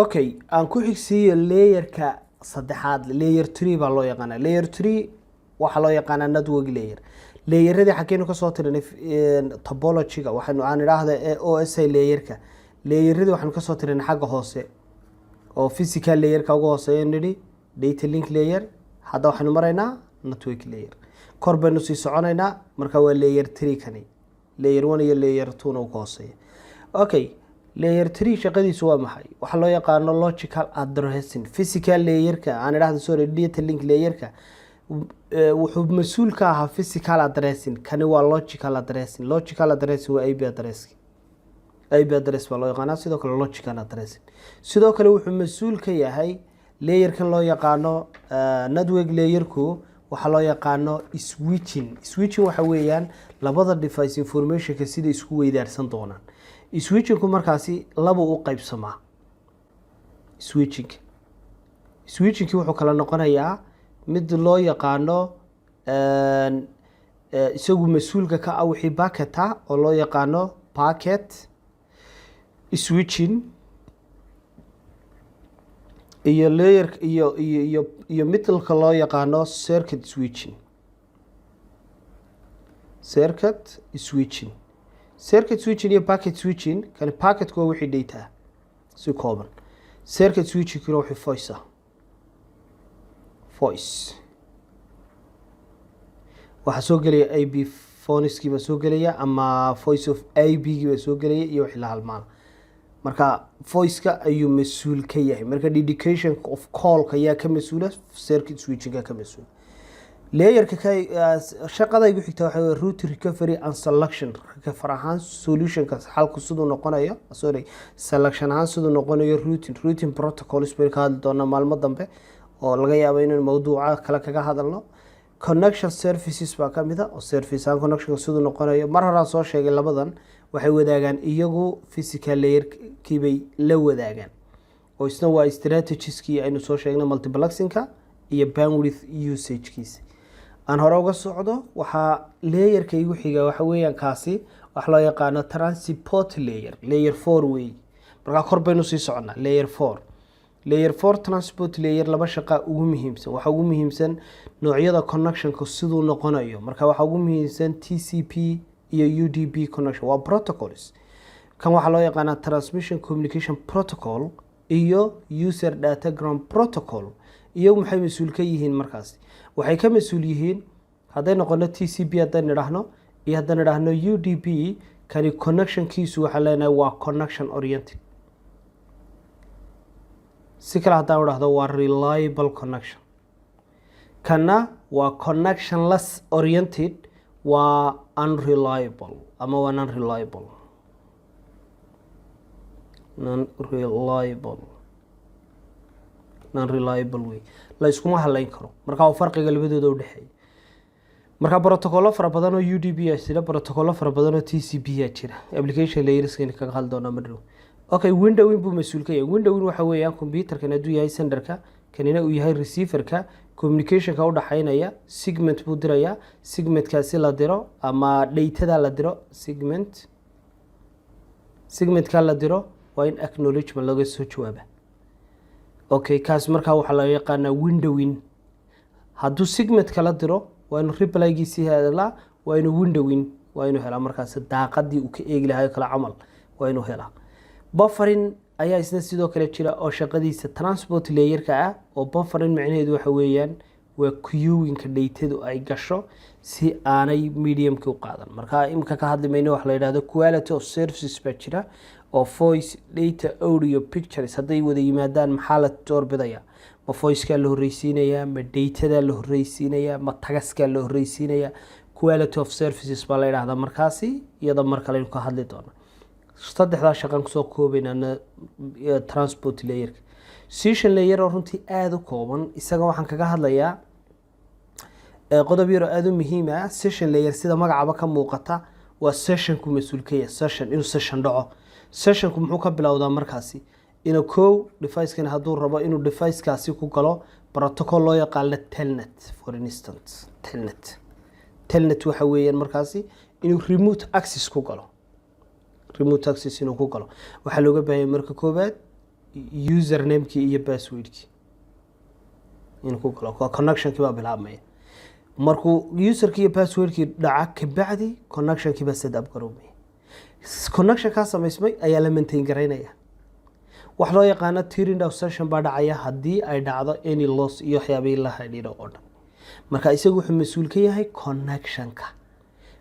okay aan ku xigsiiyo layerka saddexaad layer 3 baa loo yaqaanaa layer 3 waxa loo yaqaanaa network layer layerada xageenu ka soo tirinay topology-ga waxaanu aan idhaahdaa OSI layerka layerada waxaanu ka soo tirinay xagga hoose oo physical layerka ugu hooseeya nidhi data link layer hadda waxaanu maraynaa network layer kor baynu sii soconaynaa marka waa layer 3 kani layer 1 iyo layer 2 na ugu hooseeya okay layer 3 shaqadiisu waa maxay waxa loo yaqaano logical addressing physical layerka aan idhaahdo sorry data link layerka wuxuu mas'uul ka ahaa physical addressing kani waa logical addressing waa IP address baa loo yaqaanaa sidoo kale logical addressing sidoo kale wuxuu mas'uul ka yahay layerkan loo yaqaano network layerku waxa loo yaqaano switching waxa weeyaan labada device informationka sida isku weydaarsan doonaan switching ku markaasi laba u qaybsamaa switching wuxuu kala noqonayaa mid loo yaqaano isagu mas'uulka ka ah wixii packet ah oo loo yaqaano packet switching iyo layer iyo midka loo yaqaano circuit switching iyo packet switching kan packet ko wixii data si kooban circuit switching kiro wixii voice waxa soo galaya IP phoneski ba soo galaya ama voice of IP gi ba soo galaya iyo wixii la halmaan marka voice-ka ayuu mas'uul ka yahay marka dedication of call-ka ayaa ka mas'uula circuit switching-ka ka mas'uul layerka shaqada igu xigta waxa weeye route recovery and selection ka farahan solution-ka xalku sidoo noqonayo selection ahaan sidoo noqonayo routing protocols bay ka hadli doona maalmo dambe oo laga yaabo inaan mawduuca kala kaga hadalno connection services baa kamid ah oo service and connection sidoo noqonayo mar hore soo sheegay labadan waxay wadaagaan iyagu physical layer kibay la wadaagaan oo isna waa strategies-kii aynu soo sheegnay multiplexing-ka iyo bandwidth usage-kiisa aan hore uga socdo waxa layerka igu xiga waxa weeyaan kaasi wax loo yaqaano transport layer 4 way marka kor baynu sii soconaa layer 4 transport layer laba shaqa ugu muhiimsan waxa ugu muhiimsan noocyada connection-ka sidoo noqonayo marka waxa ugu muhiimsan TCP iyo UDP connection waa protocols kan waxa loo yaqaanaa transmission communication protocol iyo user datagram protocol iyo maxay mas'uul ka yihiin markaas waxay ka mas'uul yihiin haday noqono TCP haday nidhaahno iyo haday nidhaahno UDP kani connection kiisu waxa leenahay waa connection oriented si kala hadaa wadahdo waa reliable connection kana waa connectionless oriented waa unreliable ama waa non-reliable way la iskuma halayn karo marka farqiga labadooda u dhaxeeyo marka protocol fara badan oo UDP ah sida protocol fara badan oo TCP ah jira application layers-kan kaga hadaldoona madhow okay windowing buu mas'uul ka yahay windowing waxa weeyaan computer-kan haduu yahay senderka kanina uu yahay receiver-ka communication-ka u dhaxaynaya segment buu diraya segment-kaasi la diro ama data-da la diro segment-ka la diro waa in acknowledgement laga soo jawaaba okay kaas marka waxa la yaqaanaa windowing haduu segment kala diro waa in reply-giisi helaa waa in windowing waa in helaa markaas daaqadii uu ka eegi lahayo kala camal waa in helaa buffering ayaa isna sidoo kale jira oo shaqadiisa transport layer-ka ah oo buffering macnaheedu waxa weeyaan waa queuing-ka data-du ay gasho si aanay medium-ka u qaadan marka imka ka hadlimayno wax la yiraahdo quality of services baa jira oo voice data audio pictures haday wada yimaadaan maxaa la doorbidaya ma voice-ka la horeysiinaya ma data-da la horeysiinaya ma tagas-ka la horeysiinaya quality of services baa la yiraahdaa markaasi iyada marka la ka hadli doono saddexda shaqan soo koobaynaa transport layer session layer oo runtii aad u kooban isaga waxaan kaga hadlayaa qodob yar aad u muhiim ah session layer sida magacaba ka muuqata waa session ku mas'uul ka yahay inuu session dhaco session-ku muxuu ka bilowdaa markaasi inuu device-kan haduu rabo inuu device-kaasi ku galo protocol loo yaqaan telnet for instance telnet waxa weeyaan markaasi inuu remote access ku galo inuu ku galo waxa looga baahan marka koobaad usernamekii iyo passwordkii inuu ku galo connectionkii baa bilaabmaya markuu userkii iyo passwordkii dhaca kabacdi connectionkii baa set up garoobaya connection ka samaysmay ayaa la maintain garaynaya wax loo yaqaan tearing down session baa dhacaya haddii ay dhacdo any loss iyo waxyaabihii la xidhiidho oo dhan marka isagu wuxuu mas-uul ka yahay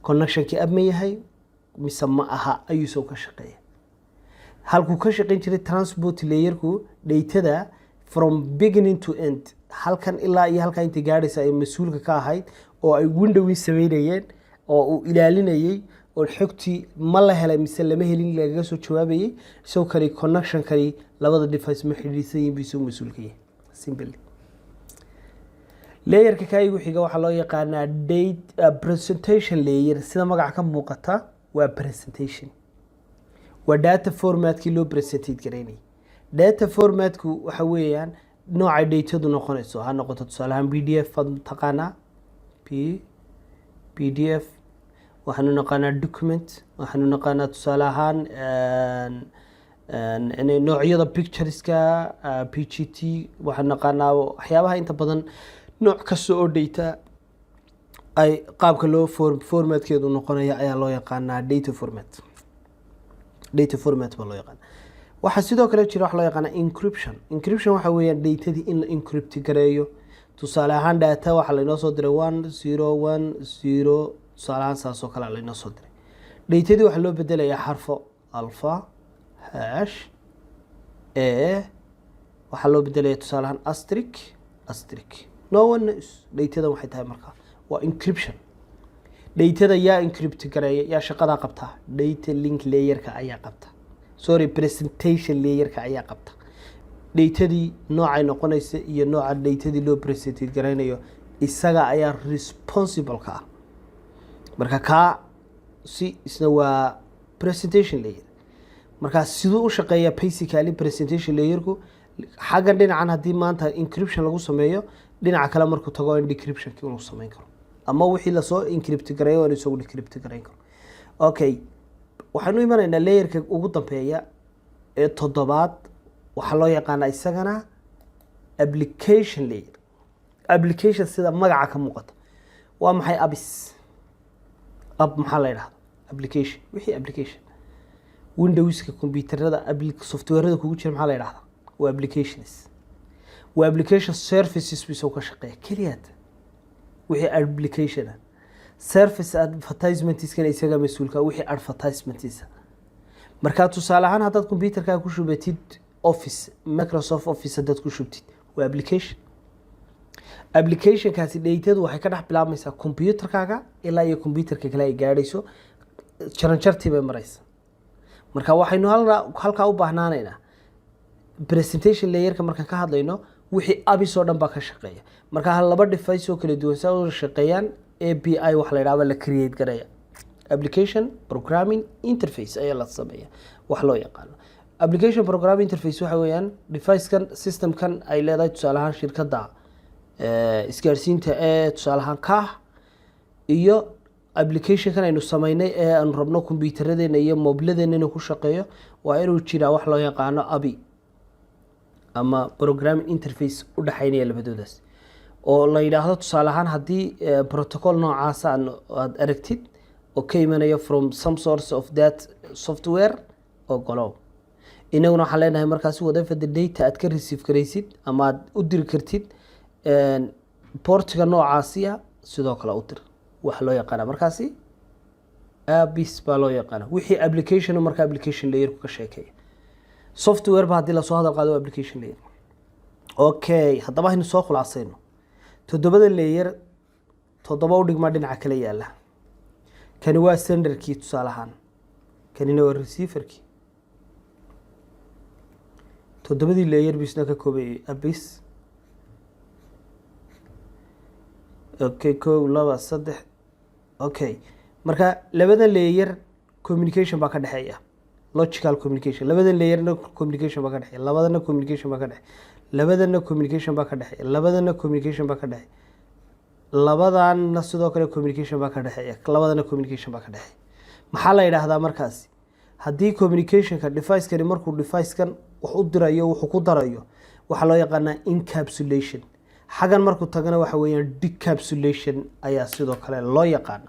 connectionkii ab ma yahay mise ma aha ayuu soo ka shaqeeya halkuu ka shaqayn jiray transport layerku datada from beginning to end halkan ilaa iyo halkaa inta gaadhaysa ay mas-uulka ka ahayd oo ay windowii sameynayeen oo uu ilaalinayay oo xogtii ma la helay mise lama helin lagaga soo jawaabayay isagoo kale connection kale labada device ma xidhiidhsan yihiin bisoo mas-uulka yahay simply layerka kaayigu xiga waxaa loo yaqaanaa presentation layer sida magaca ka muuqata waa presentation waa data formatkii loo presentate garaynayay data formatku waxa weeyaan noocay datadu noqonayso ha noqoto tusaale ahaan pdf aad taqaanaa pdf waxaanu naqaanaa document waxaanu naqaanaa tusaale ahaan noocyada pictureska pgt waxaanu naqaanaa waxyaabaha inta badan nooc kasta oo data ay qaabka loo formatkeedu noqonaya ayaa loo yaqaanaa data format baa loo yaqaana waxaa sidoo kale jira wax loo yaqaana encryption waxa weeyaan datadii in la encrypt gareeyo tusaale ahaan data waxaa laynoo soo diray 1010 tusaale ahaan saasoo kale laynoo soo diray datadii waxaa loo bedelayaa xarfo alpha hash waxaa loo bedelaya tusaale ahaan asterisk no one knows datada waxay tahay markaa waa encryption datada yaa encrypt gareeya yaa shaqadaa qabtaa data link layerka ayaa qabta presentation layerka ayaa qabta datadii noocay noqonaysa iyo nooca datadii loo presentate garaynayo isaga ayaa responsible ka ah marka kaa si isna waa presentation layer marka siduu u shaqeeya basically presentation layerku xaggan dhinacan haddii maanta encryption lagu sameeyo dhinaca kale markuu tago in decryptionkii lagu sameyn karo ama wixii lasoo encrypt gareeyo in isagu decrypt garayn karo okay waxaanu imanaynaa layerka ugu dambeeya ee 7aad waxaa loo yaqaanaa isagana application layer application sida magaca ka muuqata waa maxay maxaa la yidhahda application wixii application windowska computerada softwarada kugu jira maxaa la yidhahda waa application services bisoo ka shaqeeya keliyaad wixii application service advertisementiskana isaga mas-uulka wixii advertisementiisa markaa tusaale ahaan haddaad computerkaa ku shubatid office microsoft office haddaad ku shubtid waa applicationkaasi datadu waxay ka dhex bilaabmaysaa computerkaaga ilaa iyo computerka kale ay gaadhayso jaranjartii bay maraysa marka waxaynu halkaa u baahnaanaynaa presentation layerka markaan ka hadlayno wixii abis oo dhan baa ka shaqeeya marka laba device oo kala duwan saa u shaqeeyaan API wax la yiraahdo la create gareeya application programming interface ayaa la sameeyaa wax loo yaqaan application programming interface waxa weeyaan device kan system kan ay leedahay tusaale ahaan shirkadda isgaarsiinta ee tusaale ahaan ka iyo application kan aynu sameynay ee aan rabno computeradeenna iyo mobiladeena inuu ku shaqeeyo waa inuu jiraa wax loo yaqaano API ama programming interface u dhaxaynaya labadoodaas oo la yiraahdo tusaale ahaan haddii protocol noocaas aad aragtid oo ka imanaya from some source of that software oo galo inaguna waxaan leenahay markaasi whatever the data aad ka receive karaysid ama aad u diri kartid portiga noocaasiya sidoo kale u dir waxa loo yaqaan markaasi APIs baa loo yaqaan wixii application marka application layer ku ka sheekay software ba hadii la soo hadal qaado application layer okay haddaba aynu soo khulaasayno todobada layer todoba u dhigma dhinaca kale yaala kani waa senderkii tusaale ahaan kanina waa receiverkii todobadii layer bisna ka koobay APIs okay ko laba saddex okay marka labada layer communication baa ka dhaxeeya logical communication labada layerna communication baa ka dhaxeeya labadana communication baa ka dhaxeeya labadana communication baa ka dhaxeeya labadana communication baa ka dhaxeeya labadana sidoo kale communication baa ka dhaxeeya labadana communication baa ka dhaxeeya maxaa la yiraahdaa markaas haddii communicationka device-kani markuu device-kan wax u dirayo wuxuu ku darayo waxaa loo yaqaanaa encapsulation xagan markuu tagana waxa weeyaan decapsulation ayaa sidoo kale loo yaqaana